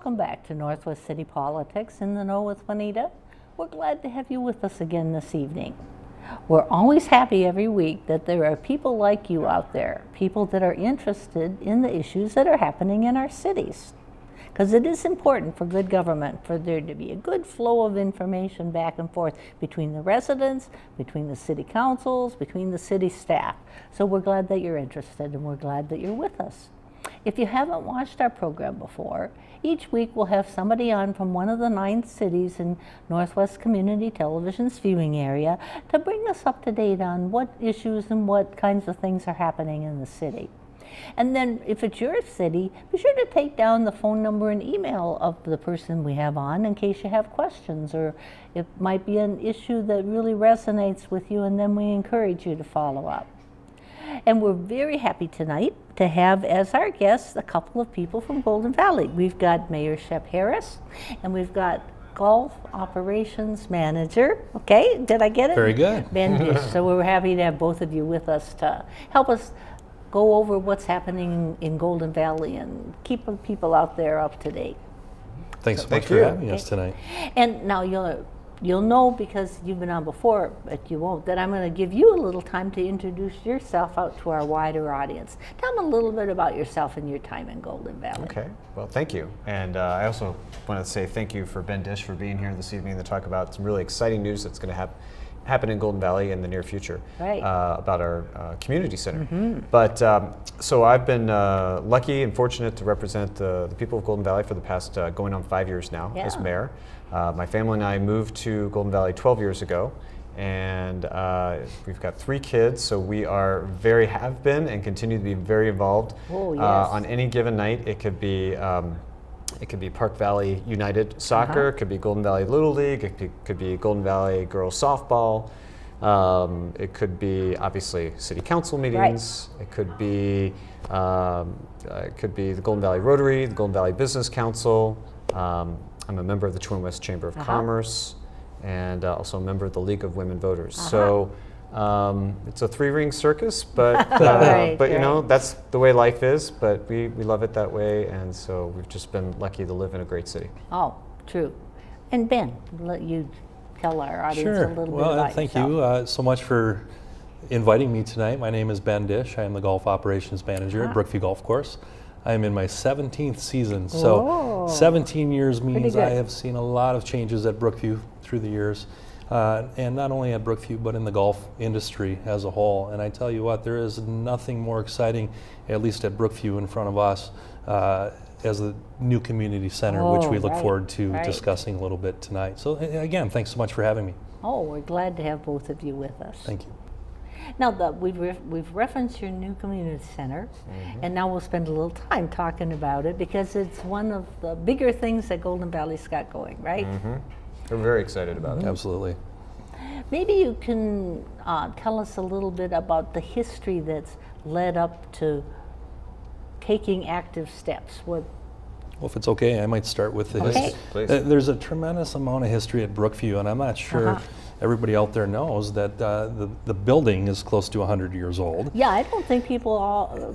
Welcome back to Northwest City Politics in the Know with Juanita. We're glad to have you with us again this evening. We're always happy every week that there are people like you out there, people that are interested in the issues that are happening in our cities. Because it is important for good government for there to be a good flow of information back and forth between the residents, between the city councils, between the city staff. So we're glad that you're interested and we're glad that you're with us. If you haven't watched our program before, each week we'll have somebody on from one of the 9 cities in Northwest Community Television's viewing area to bring us up to date on what issues and what kinds of things are happening in the city. And then if it's your city, be sure to take down the phone number and email of the person we have on in case you have questions, or it might be an issue that really resonates with you, and then we encourage you to follow up. And we're very happy tonight to have as our guests a couple of people from Golden Valley. We've got Mayor Shep Harris, and we've got Golf Operations Manager. Okay, did I get it? Very good. Ben Disch. So we're happy to have both of you with us to help us go over what's happening in Golden Valley and keep people out there up to date. Thanks so much for having us tonight. And now you'll know, because you've been on before, but you won't, that I'm going to give you a little time to introduce yourself out to our wider audience. Tell them a little bit about yourself and your time in Golden Valley. Okay, well, thank you. And I also want to say thank you for Ben Disch for being here this evening to talk about some really exciting news that's going to happen in Golden Valley in the near future, right. About our community center. But so I've been lucky and fortunate to represent the people of Golden Valley for the past going on 5 years now as mayor. My family and I moved to Golden Valley 12 years ago, and we've got 3 kids, so we have been and continue to be very involved. Oh, yes. On any given night. It could be Park Valley United Soccer, it could be Golden Valley Little League, it could be Golden Valley Girls Softball, it could be obviously city council meetings, right. It could be the Golden Valley Rotary, the Golden Valley Business Council. I'm a member of the Twin West Chamber of Commerce, and also a member of the League of Women Voters. So it's a 3-ring circus, but you know, that's the way life is, but we love it that way, and so we've just been lucky to live in a great city. Oh, true. And Ben, let you tell our audience a little bit about thank yourself. you so much for inviting me tonight. My name is Ben Disch. I am the Golf Operations Manager at Brookview Golf Course. I am in my 17th season, so 17 years means I have seen a lot of changes at Brookview through the years. And not only at Brookview, but in the golf industry as a whole. And I tell you what, there is nothing more exciting, at least at Brookview in front of us, as a new community center, which we look forward to discussing a little bit tonight. So again, thanks so much for having me. Oh, we're glad to have both of you with us. Thank you. Now, we've referenced your new community center, and now we'll spend a little time talking about it, because it's one of the bigger things that Golden Valley's got going, right? We're very excited about it. Absolutely. Maybe you can tell us a little bit about the history that's led up to taking active steps. Well, if it's okay, I might start with the history. Please. There's a tremendous amount of history at Brookview, and I'm not sure everybody out there knows that the building is close to 100 years old. Yeah, I don't think people are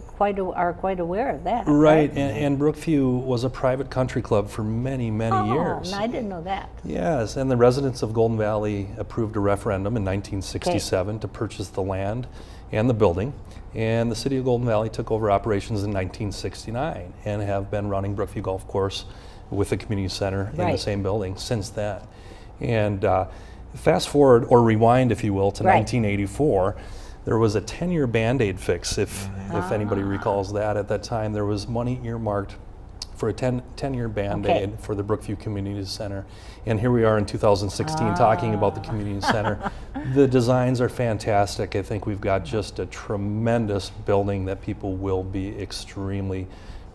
quite aware of that. Right, and Brookview was a private country club for many, many years. I didn't know that. Yes, and the residents of Golden Valley approved a referendum in 1967 to purchase the land and the building. And the city of Golden Valley took over operations in 1969 and have been running Brookview Golf Course with the community center in the same building since then. And fast forward, or rewind if you will, to 1984, there was a 10-year Band-Aid fix, if anybody recalls that. At that time, there was money earmarked for a 10-year Band-Aid for the Brookview Community Center. And here we are in 2016 talking about the community center. The designs are fantastic. I think we've got just a tremendous building that people will be extremely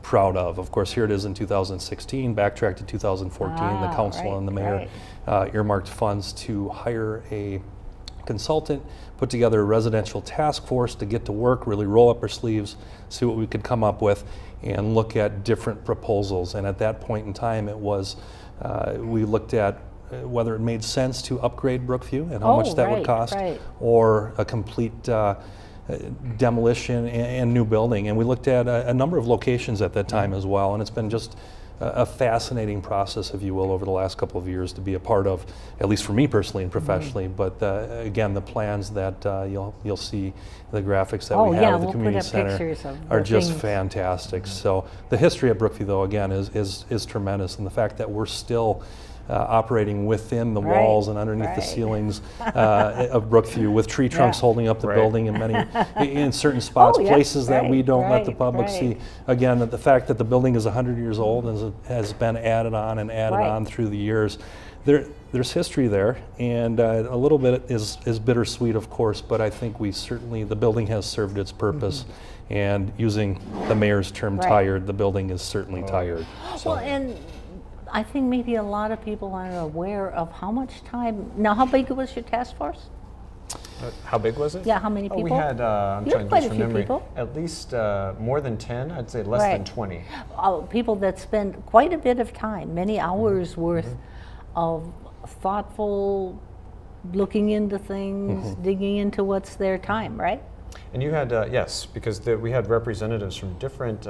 proud of. Of course, here it is in 2016, backtrack to 2014, the council and the mayor earmarked funds to hire a consultant, put together a residential task force to get to work, really roll up our sleeves, see what we could come up with, and look at different proposals. And at that point in time, it was, we looked at whether it made sense to upgrade Brookview and how much that would cost, or a complete demolition and new building. And we looked at a number of locations at that time as well, and it's been just a fascinating process, if you will, over the last couple of years to be a part of, at least for me personally and professionally. But again, the plans that you'll see, the graphics that we have at the community center are just fantastic. So the history of Brookview, though, again, is tremendous, and the fact that we're still operating within the walls and underneath the ceilings of Brookview, with tree trunks holding up the building in many, in certain spots, places that we don't let the public see. Again, the fact that the building is 100 years old and has been added on and added on through the years. There's history there, and a little bit is bittersweet, of course, but I think the building has served its purpose. And using the mayor's term, tired, the building is certainly tired. So. Well, and I think maybe a lot of people aren't aware of how much time. Now, how big was your task force? How big was it? Yeah, how many people? We had, I'm trying to quite do a from few memory, people. at least more than 10, I'd say less than 20. People that spend quite a bit of time, many hours worth of thoughtful looking into things, digging into what's their time, right? And you had, yes, because we had representatives from different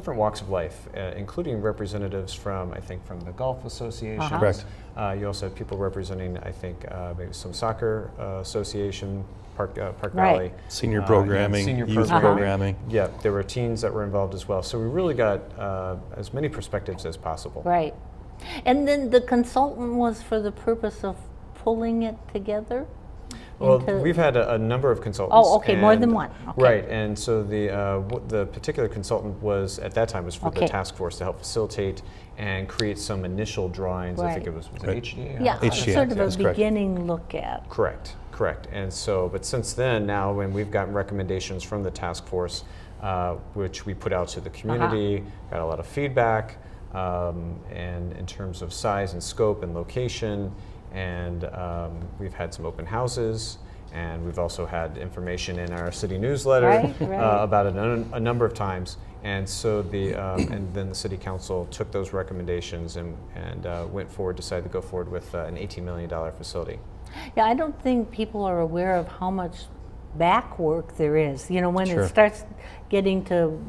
walks of life, including representatives from, I think, from the Golf Association. Correct. You also had people representing, I think, maybe some soccer association, Park Right. Valley. Senior programming, senior youth programming. Yeah, there were teens that were involved as well. So we really got as many perspectives as possible. Right. And then the consultant was for the purpose of pulling it together? Well, we've had a number of consultants. Oh, okay, more than one. Okay. Right, and so the particular consultant was, at that time, was for the task force to help facilitate and create some initial drawings. I think it was it HDA? Yeah, HDA, sort of that's a correct. beginning look at. Correct. And so, but since then, now when we've gotten recommendations from the task force, which we put out to the community, got a lot of feedback, and in terms of size and scope and location, and we've had some open houses, and we've also had information in our city newsletter about it a number of times. And so and then the city council took those recommendations and decided to go forward with an $18 million facility. Yeah, I don't think people are aware of how much back work there is. You know, when it starts getting to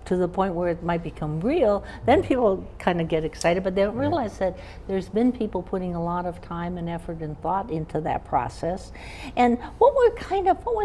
the point where it might become real, then people kind of get excited, but they don't realize that there's been people putting a lot of time and effort and thought into that process. And what were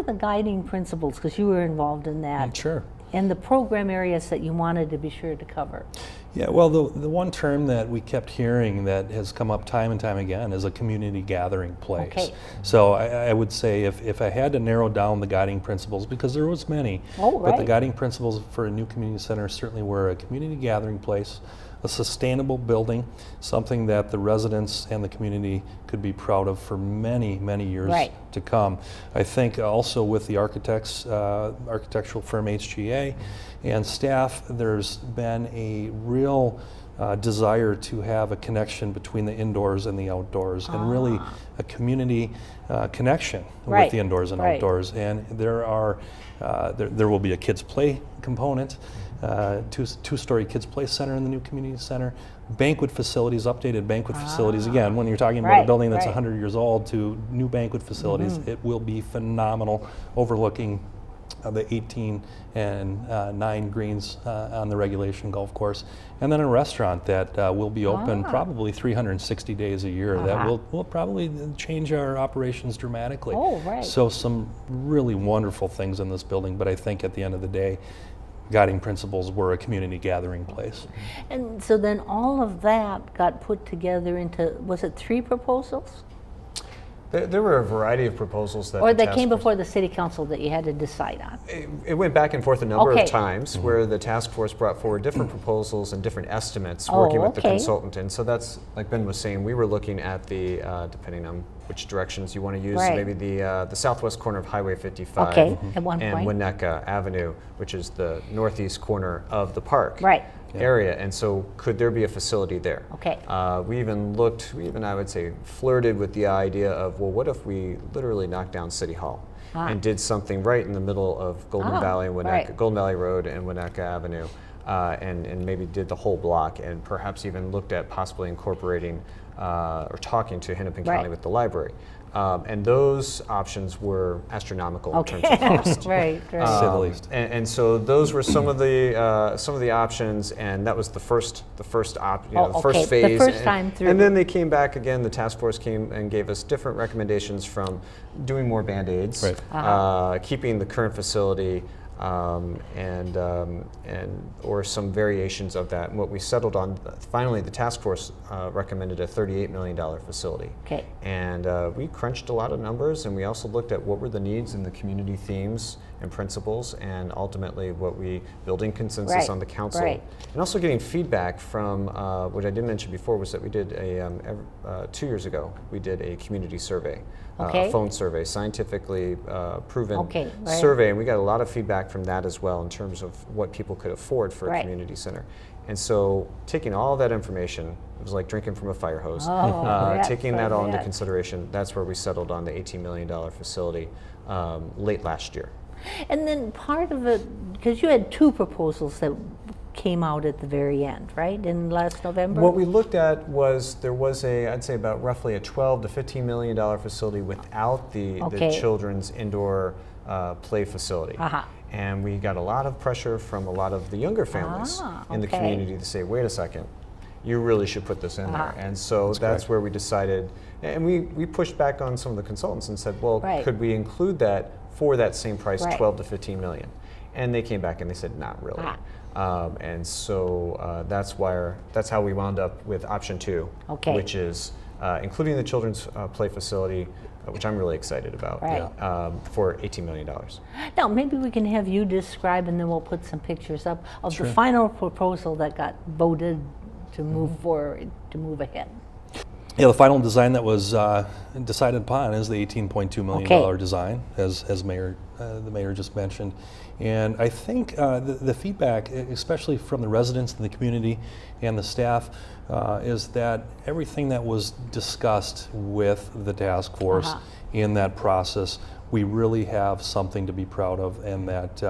the guiding principles, because you were involved in that? Sure. And the program areas that you wanted to be sure to cover? Yeah, well, the one term that we kept hearing that has come up time and time again is a community gathering place. Okay. So I would say if I had to narrow down the guiding principles, because there was many, but the guiding principles for a new community center certainly were a community gathering place, a sustainable building, something that the residents and the community could be proud of for many, many years to come. I think also with the architectural firm HGA and staff, there's been a real desire to have a connection between the indoors and the outdoors, and really a community connection with the indoors and outdoors. And there will be a kids play component, two-story kids play center in the new community center, banquet facilities, updated banquet facilities. Again, when you're talking about a building that's 100 years old to new banquet facilities, it will be phenomenal, overlooking the 18 and 9 greens on the regulation golf course. And then a restaurant that will be open probably 360 days a year. That will probably change our operations dramatically. So some really wonderful things in this building, but I think at the end of the day, guiding principles were a community gathering place. And so then all of that got put together into, was it 3 proposals? There were a variety of proposals that. Or that came before the city council that you had to decide on? It went back and forth a number of times where the task force brought forward different proposals and different estimates working with the consultant. And so that's, like Ben was saying, we were looking at the, depending on which directions you want to use, maybe the southwest corner of Highway 55 at one and point. Winnetka Avenue, which is the northeast corner of the park. Yeah. Area, and so could there be a facility there? We even I would say flirted with the idea of, well, what if we literally knocked down City Hall and did something right in the middle of Golden Valley and Winnetka, Golden Valley Road and Winnetka Avenue, and maybe did the whole block, and perhaps even looked at possibly incorporating or talking to Hennepin County with the library. And those options were astronomical in terms of cost. Right, right. To say the least. And so those were some of the options, and that was the first Oh, first okay, phase. the first time through. And then they came back again. The task force came and gave us different recommendations, from doing more Band-Aids, Right. keeping the current facility, or some variations of that. And what we settled on, finally, the task force recommended a $38 million facility. Okay. And we crunched a lot of numbers, and we also looked at what were the needs and the community themes and principles, and ultimately building consensus Right, on the council. right. And also getting feedback from, what I didn't mention before was that we did 2 years ago, we did a community survey. Okay. A phone survey, scientifically proven Okay, right. survey, and we got a lot of feedback from that as well in terms of what people could afford for a Right. community center. And so taking all that information, it was like drinking from a fire hose. Oh, yes, Taking that all into yes. consideration, that's where we settled on the $18 million facility late last year. And then part of it, because you had two proposals that came out at the very end, right, in last November? What we looked at was, there was I'd say about roughly a $12 to $15 million facility without the Okay. children's indoor play facility. Uh-huh. And we got a lot of pressure from a lot of the younger families in the okay. community to say, wait a second, you really should put this in there. And so that's correct. where we decided, and we pushed back on some of the consultants and said, well, Right. could we include that for that same price, Right. 12 to 15 million? And they came back and they said, not really. And so that's how we wound up with option 2, Okay. which is including the children's play facility, which I'm really excited about, Right. for $18 million. Now, maybe we can have you describe, and then we'll put some pictures up of the final proposal that got voted to move forward, to move ahead. Yeah, the final design that was decided upon is the $18.2 million Okay. design, as the mayor just mentioned. And I think the feedback, especially from the residents in the community and the staff, is that everything that was discussed with the task force in that process, we really have something to be proud of, and that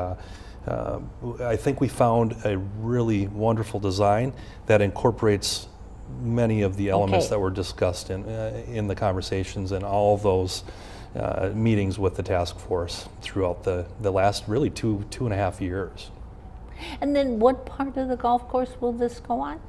I think we found a really wonderful design that incorporates many of the elements Okay. that were discussed in the conversations and all those meetings with the task force throughout the last really two and a half years. And then what part of the golf course will this go on?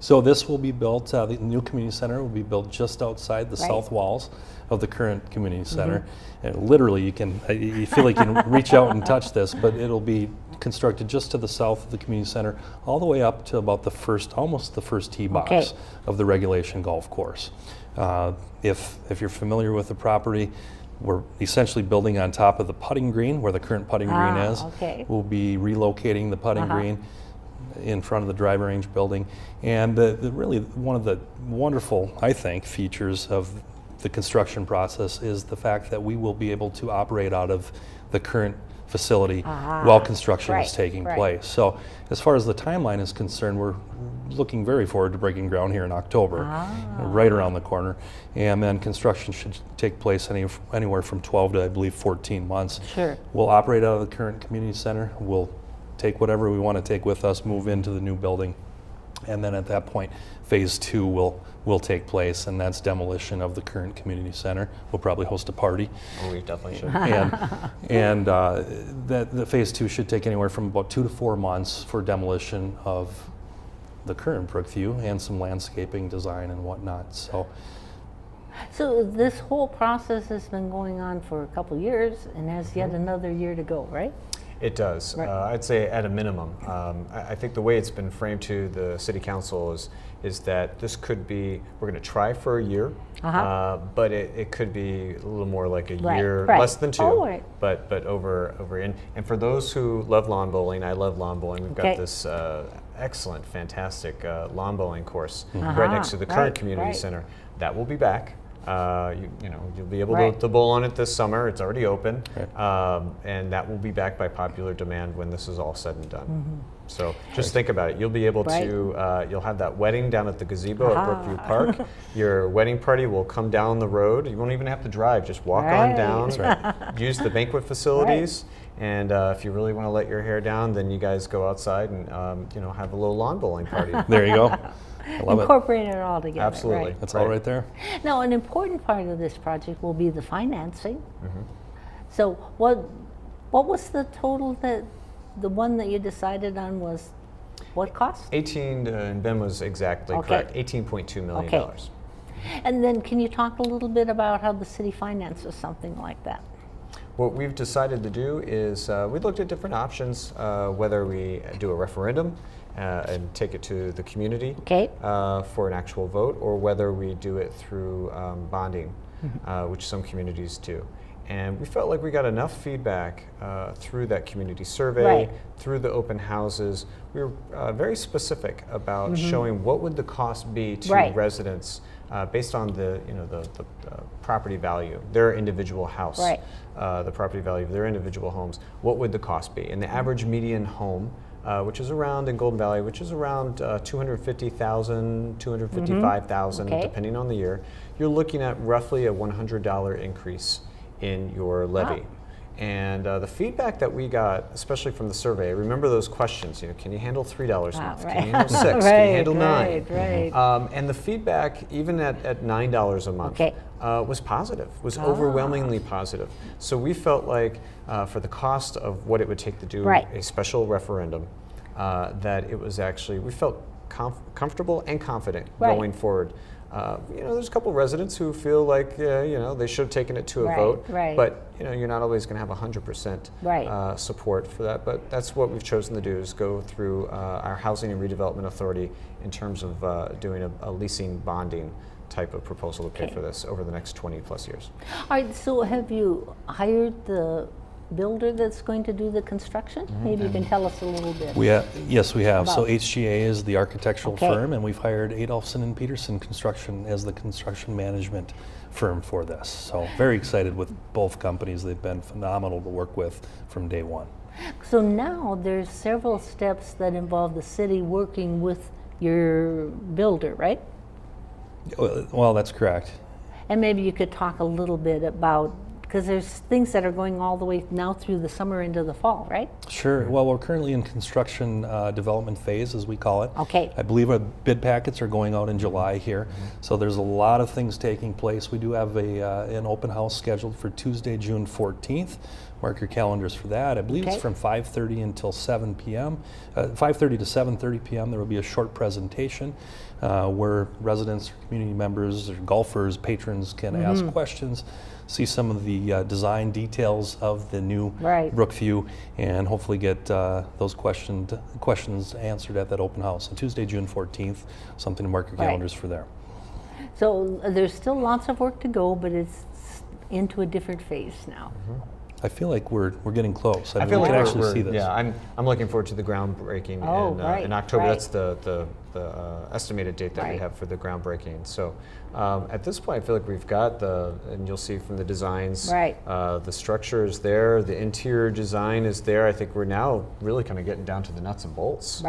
So this will be built, the new community center will be built just outside the Right. south walls of the current community center. And literally you feel like you can reach out and touch this, but it'll be constructed just to the south of the community center, all the way up to about almost the first tee box Okay. of the regulation golf course. If you're familiar with the property, we're essentially building on top of the putting green where the current putting green is. Okay. We'll be relocating the putting green in front of the driving range building. And really one of the wonderful, I think, features of the construction process is the fact that we will be able to operate out of the current facility while construction is taking place. So as far as the timeline is concerned, we're looking very forward to breaking ground here in October, right around the corner. And then construction should take place anywhere from 12 to, I believe, 14 months. Sure. We'll operate out of the current community center. We'll take whatever we want to take with us, move into the new building. And then at that point, phase 2 will take place, and that's demolition of the current community center. We'll probably host a party. Oh, we definitely should. And the phase 2 should take anywhere from about 2 to 4 months for demolition of the current Brookview and some landscaping design and whatnot. So this whole process has been going on for a couple years and has yet another year to go, right? It does. Right. I'd say at a minimum. I think the way it's been framed to the city council is that this could be, we're going to try for a year, but it could be a little more like a year, less than 2, but over. And for those who love lawn bowling, I love lawn bowling. We've got this excellent, fantastic lawn bowling course right next to the current community center. That will be back. You'll be able to bowl on it this summer. It's already open, and that will be back by popular demand when this is all said and done. So just think about it. You'll be able to, you'll have that wedding down at the gazebo at Brookview Park. Your wedding party will come down the road. You won't even have to drive. Just walk on down, use the banquet facilities. And if you really want to let your hair down, then you guys go outside and have a little lawn bowling party. There you go. I love it. Incorporating it all together. Absolutely. Right. That's all right there. Now, an important part of this project will be the financing. So what was the total that, the one that you decided on was, what cost? 18, and Ben was exactly correct, $18.2 million. Okay. And then can you talk a little bit about how the city finances something like that? What we've decided to do is we looked at different options, whether we do a referendum and take it to the community for an actual vote, or whether we do it through bonding, which some communities do. And we felt like we got enough feedback through that community survey, through the open houses. We were very specific about showing what would the cost be to residents based on the property value, their individual house, the property value of their individual homes. What would the cost be? And the average median home, which is around in Golden Valley, which is around 250,000, 255,000, depending on the year. You're looking at roughly a $100 increase in your levy. And the feedback that we got, especially from the survey, remember those questions, can you handle $3 a month? Can you handle 6? Can you handle 9? And the feedback, even at $9 a month, was positive, was overwhelmingly positive. So we felt like for the cost of what it would take to do a special referendum, that it was actually, we felt comfortable and confident going forward. There's a couple residents who feel like they should have taken it to a vote, but you're not always going to have 100% support for that. But that's what we've chosen to do, is go through our Housing and Redevelopment Authority in terms of doing a leasing bonding type of proposal to pay for this over the next 20 plus years. All right, so have you hired the builder that's going to do the construction? Maybe you can tell us a little bit. Yes, we have. So About- HGA is the architectural firm, and we've hired Adolphson and Peterson Construction as the construction management firm for this. So very excited with both companies. They've been phenomenal to work with from day one. So now there's several steps that involve the city working with your builder, right? Well, that's correct. And maybe you could talk a little bit about, because there's things that are going all the way now through the summer into the fall, right? Sure. Well, we're currently in construction development phase, as we call it. Okay. I believe our bid packets are going out in July here. So there's a lot of things taking place. We do have an open house scheduled for Tuesday, June 14th. Mark your calendars for that. I believe it's from 5:30 until 7 p.m. 5:30 to 7:30 p.m. There will be a short presentation where residents, or community members, or golfers, patrons can ask questions, see some of the design details of the new Brookview, and hopefully get those questions answered at that open house on Tuesday, June 14th. Something to mark your calendars for there. So there's still lots of work to go, but it's into a different phase now. I feel like we're getting close. I mean, feel we like can actually see this. Yeah, I'm looking forward to the groundbreaking in October. That's the estimated date that we have for the groundbreaking. So at this point, I feel like we've got and you'll see from the designs, the structure is there, the interior design is there. I think we're now really kind of getting down to the nuts and bolts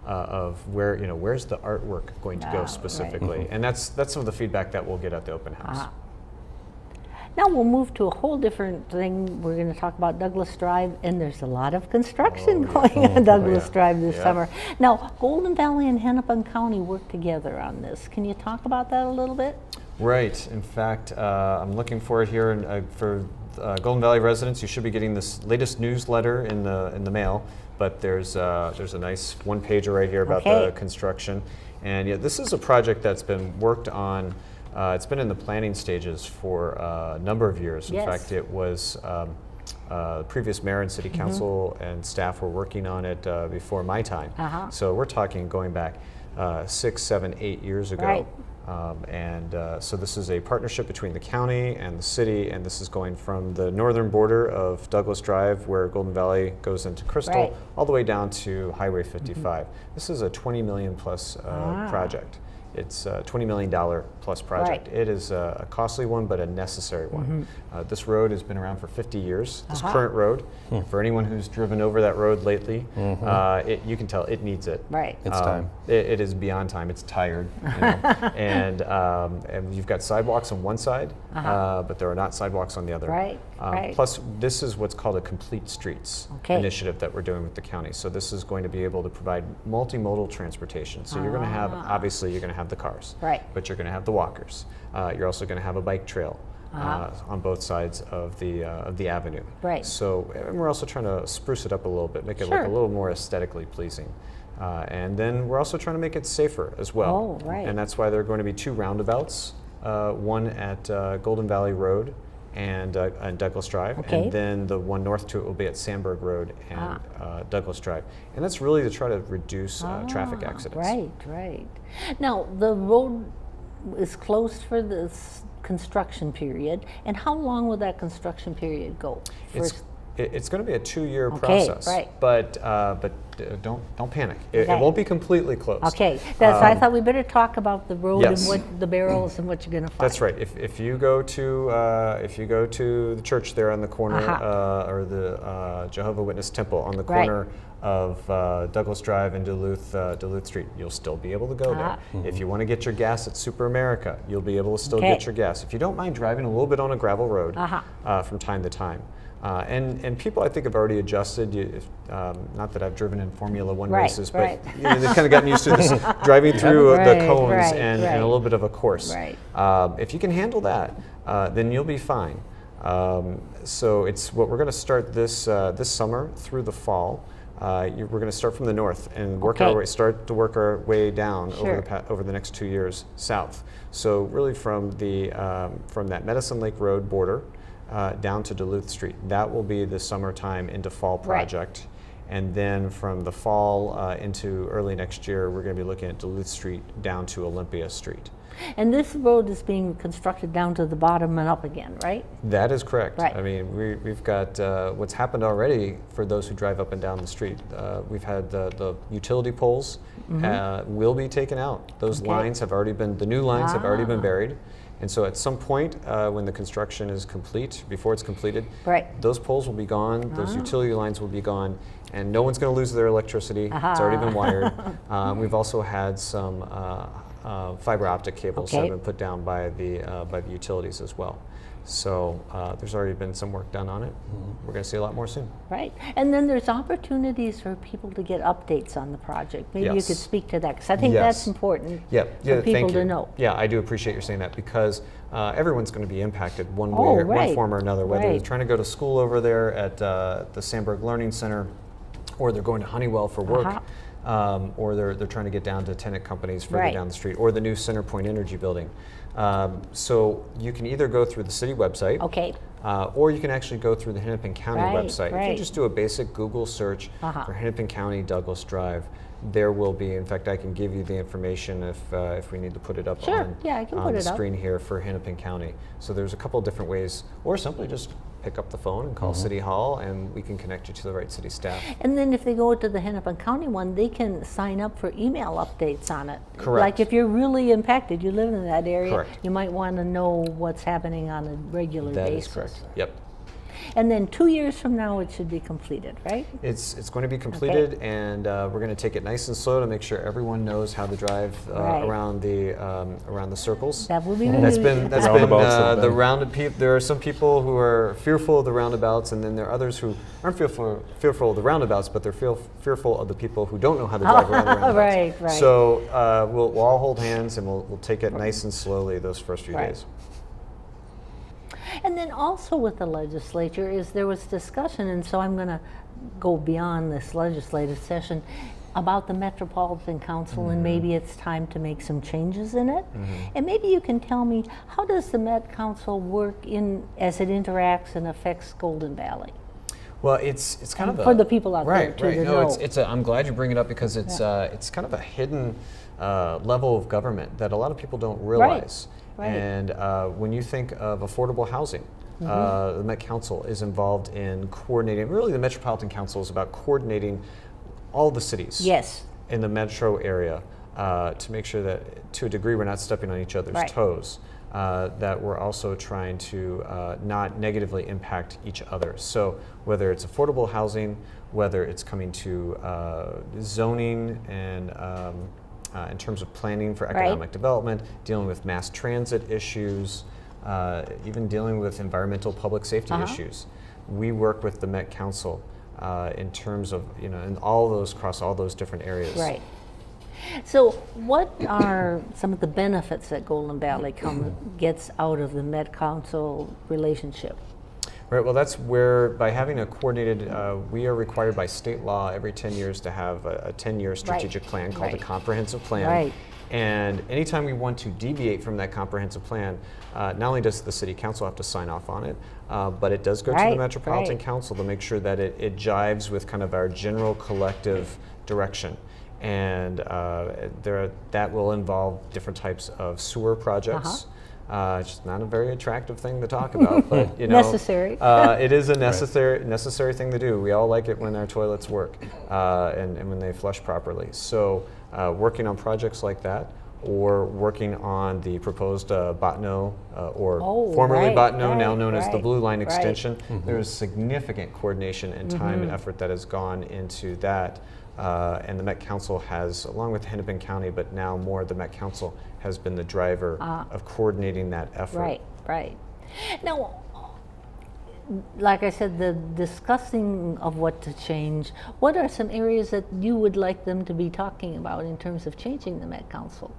of where, where's the artwork going to go specifically. And that's some of the feedback that we'll get at the open house. Now we'll move to a whole different thing. We're going to talk about Douglas Drive, and there's a lot of construction going on Douglas Drive this summer. Now, Golden Valley and Hennepin County work together on this. Can you talk about that a little bit? Right. In fact, I'm looking forward here, and for Golden Valley residents, you should be getting this latest newsletter in the mail. But there's a nice one-pager right here about the construction, and this is a project that's been worked on. It's been in the planning stages for a number of years. In fact, it was previous mayor and city council and staff were working on it before my time. So we're talking going back 6, 7, 8 years ago. So this is a partnership between the county and the city, and this is going from the northern border of Douglas Drive, where Golden Valley goes into Crystal, all the way down to Highway 55. This is a $20 million plus project. It's a $20 million plus project. It is a costly one, but a necessary one. This road has been around for 50 years, this current road. For anyone who's driven over that road lately, you can tell it needs it. It's time. It is beyond time. It's tired. And you've got sidewalks on one side, but there are not sidewalks on the other. Right, right. Plus, this is what's called a complete streets initiative that we're doing with the county. So this is going to be able to provide multimodal transportation. So you're going to have, obviously, you're going to have the cars, Right. but you're going to have the walkers. You're also going to have a bike trail. On both sides of the avenue. Right. So, and we're also trying to spruce it up a little bit, make it look Sure. a little more aesthetically pleasing. And then we're also trying to make it safer as well. Oh, right. And that's why there are going to be 2 roundabouts, one at Golden Valley Road and Douglas Drive. Okay. And then the one north to it will be at Sandburg Road and Douglas Drive. And that's really to try to reduce traffic accidents. Right, right. Now, the road is closed for this construction period, and how long will that construction period go? It's going to be a 2-year Okay, process, right. but don't panic. It Okay. won't be completely closed. Okay, that's I thought we better talk about the road yes. and what the barrels and what you're going to find. That's right. If you go to the church there on the corner, or the Jehovah Witness Temple on the Right. corner of Douglas Drive and Duluth Street, you'll still be able to go there. If you want to get your gas at Super America, you'll be able to still get your gas. If you don't mind driving a little bit on a gravel road from time to time. And people, I think, have already adjusted. Not that I've driven in Formula One races, but you know, they've kind of gotten used to this driving through the cones and a little bit of a course. Right. If you can handle that, then you'll be fine. So it's what we're going to start this summer through the fall. We're going to start from the north and start to work our way down over the next 2 years south. So really from that Medicine Lake Road border. Down to Duluth Street. That will be the summertime into fall project. Right. And then from the fall into early next year, we're going to be looking at Duluth Street down to Olympia Street. And this road is being constructed down to the bottom and up again, right? That is correct. Right. I mean, we've got what's happened already for those who drive up and down the street. We've had the utility poles will be taken out. Those lines have already been, the new lines have already been buried. And so at some point when the construction is complete, before it's completed, those poles will be gone, those utility lines will be gone, and no one's going to lose their electricity. It's already been wired. We've also had some fiber optic cables that have been put down by the utilities as well. So there's already been some work done on it. We're going to see a lot more soon. Right. And then there's opportunities for people to get updates on the project. Maybe you could speak to that, because I think that's important for people to know. Yeah, I do appreciate you saying that, because everyone's going to be impacted one way, one form or another, whether they're trying to go to school over there at the Sandburg Learning Center, or they're going to Honeywell for work, or they're trying to get down to tenant companies further down the street, or the new CenterPoint Energy building. So you can either go through the city website, or you can actually go through the Hennepin County website. If you just do a basic Google search for Hennepin County Douglas Drive, there will be, in fact, I can give you the information if we need to put it up on the screen here for Hennepin County. So there's a couple of different ways, or simply just pick up the phone and call City Hall, and we can connect you to the right city staff. And then if they go to the Hennepin County one, they can sign up for email updates on it. Correct. Like if you're really impacted, you live in that area, you might want to know what's happening on a regular basis. That is correct. Yep. And then 2 years from now, it should be completed, right? It's going to be completed, and we're going to take it nice and slow to make sure everyone knows how to drive around the circles. That will be That's been the roundabouts. There are some people who are fearful of the roundabouts, and then there are others who aren't fearful of the roundabouts, but they're fearful of the people who don't know how to drive around the roundabouts. Right. So we'll all hold hands, and we'll take it nice and slowly those first few days. And then also with the legislature there was discussion, and so I'm going to go beyond this legislative session, about the Metropolitan Council, and maybe it's time to make some changes in it. And maybe you can tell me, how does the Met Council work as it interacts and affects Golden Valley? Well, it's kind of for the people out there to know. I'm glad you bring it up, because it's kind of a hidden level of government that a lot of people don't realize. And when you think of affordable housing, the Met Council is involved in coordinating. Really, the Metropolitan Council is about coordinating all the cities in the metro area to make sure that, to a degree, we're not stepping on each other's toes. That we're also trying to not negatively impact each other. So whether it's affordable housing, whether it's coming to zoning and in terms of planning for economic development, dealing with mass transit issues, even dealing with environmental public safety issues. We work with the Met Council in terms of, in all those, across all those different areas. Right. So what are some of the benefits that Golden Valley gets out of the Met Council relationship? Right, well that's where, by having a coordinated, we are required by state law every 10 years to have a 10-year strategic plan called a comprehensive plan. Right. And anytime we want to deviate from that comprehensive plan, not only does the City Council have to sign off on it, but it does go to the Metropolitan Council to make sure that it jives with kind of our general collective direction. And that will involve different types of sewer projects. It's just not a very attractive thing to talk about, but necessary. It is a necessary thing to do. We all like it when our toilets work and when they flush properly. So working on projects like that, or working on the proposed Botno, or formerly Botno, now known as the Blue Line extension. There's significant coordination and time and effort that has gone into that. And the Met Council has, along with Hennepin County, but now more the Met Council has been the driver of coordinating that effort. Right. Now, like I said, the discussing of what to change, what are some areas that you would like them to be talking about in terms of changing the Met Council?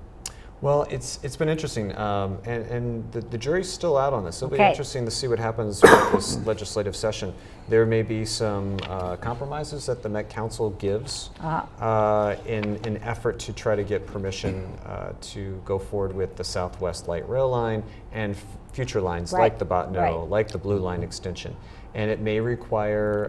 Well, it's been interesting, and the jury's still out on this. It'll be interesting to see what happens with this legislative session. There may be some compromises that the Met Council gives in an effort to try to get permission to go forward with the Southwest Light Rail Line and future lines like the Botno, like the Blue Line extension. And it may require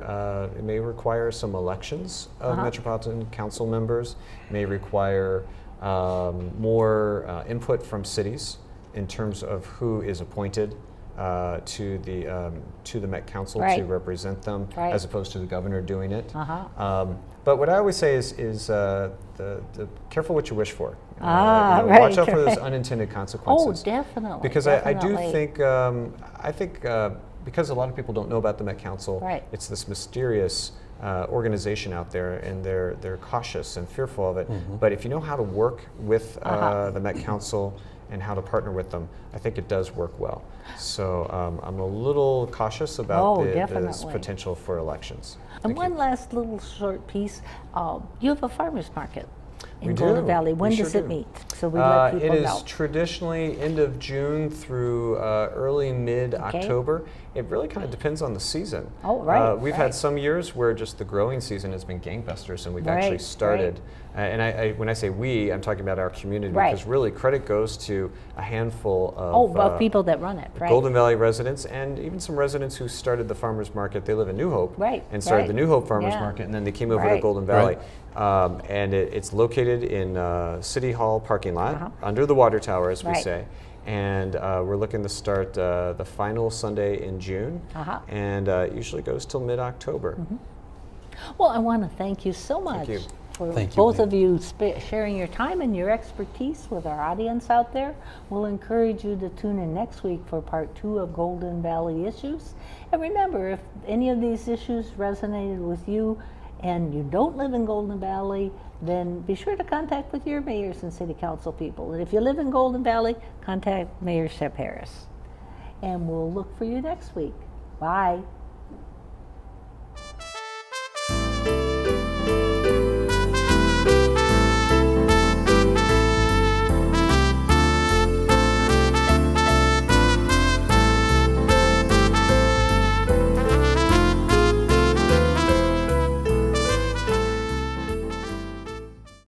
some elections of Metropolitan Council members. It may require more input from cities in terms of who is appointed to the Met Council to represent them, as opposed to the governor doing it. But what I always say is careful what you wish for. Watch out for those unintended consequences. Oh, definitely. Because I do think because a lot of people don't know about the Met Council, it's this mysterious organization out there, and they're cautious and fearful of it. But if you know how to work with the Met Council and how to partner with them, I think it does work well. So I'm a little cautious about this potential for elections. And one last little short piece, you have a farmer's market in Golden Valley. When does it meet? So we let people know. It is traditionally end of June through early mid-October. It really kind of depends on the season. We've had some years where just the growing season has been gangbusters, and we've actually started. And when I say we, I'm talking about our community, because really credit goes to a handful of people that run it. Golden Valley residents, and even some residents who started the farmers market. They live in New Hope and started the New Hope Farmers Market, and then they came over to Golden Valley. And it's located in City Hall parking lot under the water tower, as we say. And we're looking to start the final Sunday in June, and it usually goes till mid-October. Well, I want to thank you so much for both of you sharing your time and your expertise with our audience out there. We'll encourage you to tune in next week for part 2 of Golden Valley Issues. And remember, if any of these issues resonated with you and you don't live in Golden Valley, then be sure to contact with your mayors and city council people. And if you live in Golden Valley, contact Mayor Shep Harris. And we'll look for you next week. Bye.